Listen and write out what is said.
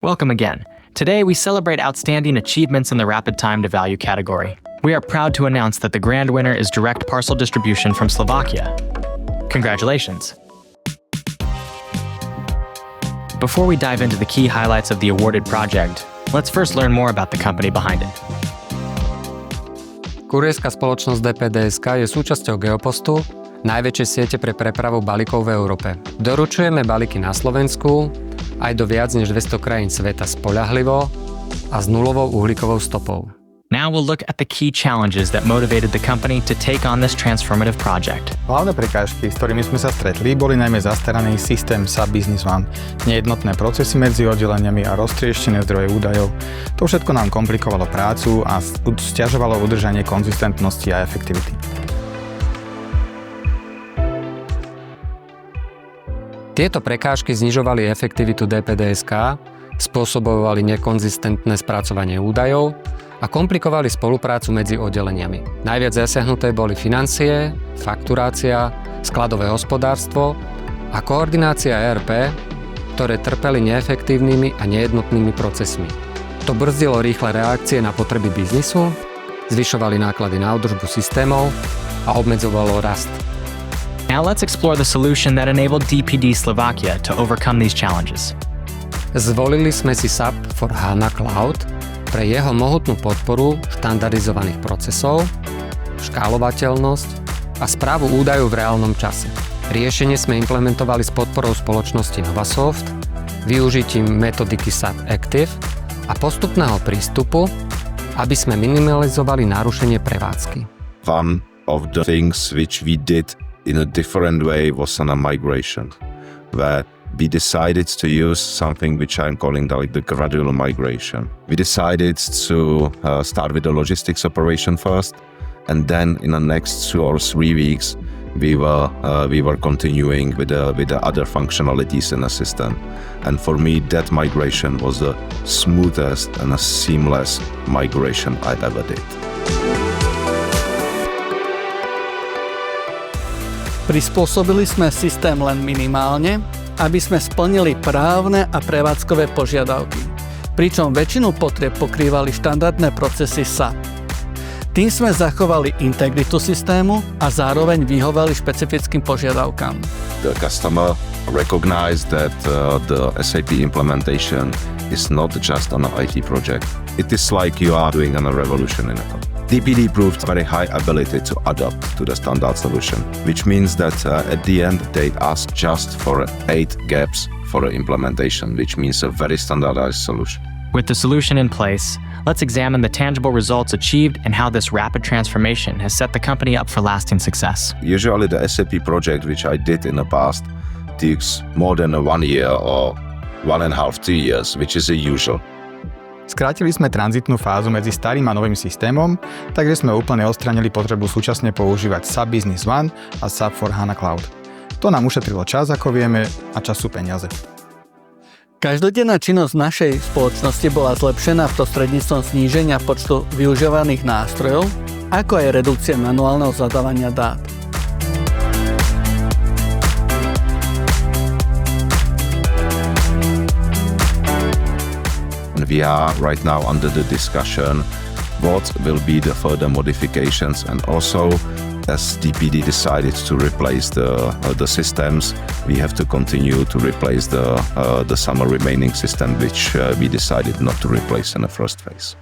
Welcome again. Today we celebrate outstanding achievements in the rapid time to value category. We are proud to announce that the grand winner is direct parcel distribution from Slovakia. Congratulations. Before we dive into the key highlights of the awarded project, let's first learn more about the company behind it. Kurierská spoločnosť DPDSK je súčasťou Geopostu, najväčšej siete pre prepravu balíkov v Európe. Doručujeme balíky na Slovensku aj do viac než 200 krajín sveta spoľahlivo a s nulovou uhlíkovou stopou. Now we'll look at the key challenges that motivated the company to take on this transformative project. Hlavné prekážky, s ktorými sme sa stretli, boli najmä zastaraný systém SAP Business One, nejednotné procesy medzi oddeleniami a roztrieštené zdroje údajov. To všetko nám komplikovalo prácu a sťažovalo udržanie konzistentnosti a efektivity. Tieto prekážky znižovali efektivitu DPDSK, spôsobovali nekonzistentné spracovanie údajov a komplikovali spoluprácu medzi oddeleniami. Najviac zasiahnuté boli financie, fakturácia, skladové hospodárstvo a koordinácia ERP, ktoré trpeli neefektívnymi a nejednotnými procesmi. To brzdilo rýchle reakcie na potreby biznisu, zvyšovali náklady na údržbu systémov a obmedzovalo rast. Now let's explore the solution that enabled DPD Slovakia to overcome these challenges. Zvolili sme si SAP for HANA Cloud pre jeho mohutnú podporu štandardizovaných procesov, škálovateľnosť a správu údajov v reálnom čase. Riešenie sme implementovali s podporou spoločnosti Novasoft, využitím metodiky SAP Active a postupného prístupu, aby sme minimalizovali narušenie prevádzky. One of the things which we did in a different way was on a migration, where we decided to use something which I'm calling the gradual migration. We decided to start with the logistics operation first, and then in the next 2 or 3 weeks, we were continuing with the other functionalities in the system. And for me, that migration was the smoothest and a seamless migration I ever did. Prispôsobili sme systém len minimálne, aby sme splnili právne a prevádzkové požiadavky, pričom väčšinu potrieb pokrývali štandardné procesy SAP. Tým sme zachovali integritu systému a zároveň vyhovali špecifickým požiadavkám. The customer recognized that the SAP implementation is not just an IT project. It is like you are doing a revolution in it. DPD proved very high ability to adapt to the standard solution, which means that at the end they asked just for 8 gaps for implementation, which means a very standardized solution. With the solution in place, let's examine the tangible results achieved and how this rapid transformation has set the company up for lasting success. Usually the SAP project which I did in the past takes more than 1 year or 1.5 to 2 years, which is a usual. Skrátili sme tranzitnú fázu medzi starým a novým systémom, takže sme úplne odstránili potrebu súčasne používať SAP Business One a SAP for HANA Cloud. To nám ušetrilo čas, ako vieme, a čas sú peniaze. Každodenná činnosť našej spoločnosti bola zlepšená prostredníctvom zníženia počtu využívaných nástrojov, ako aj redukcie manuálneho zadávania dát. We are right now under the discussion what will be the further modifications, and also as DPD decided to replace the systems, we have to continue to replace the some remaining system which we decided not to replace in the first phase.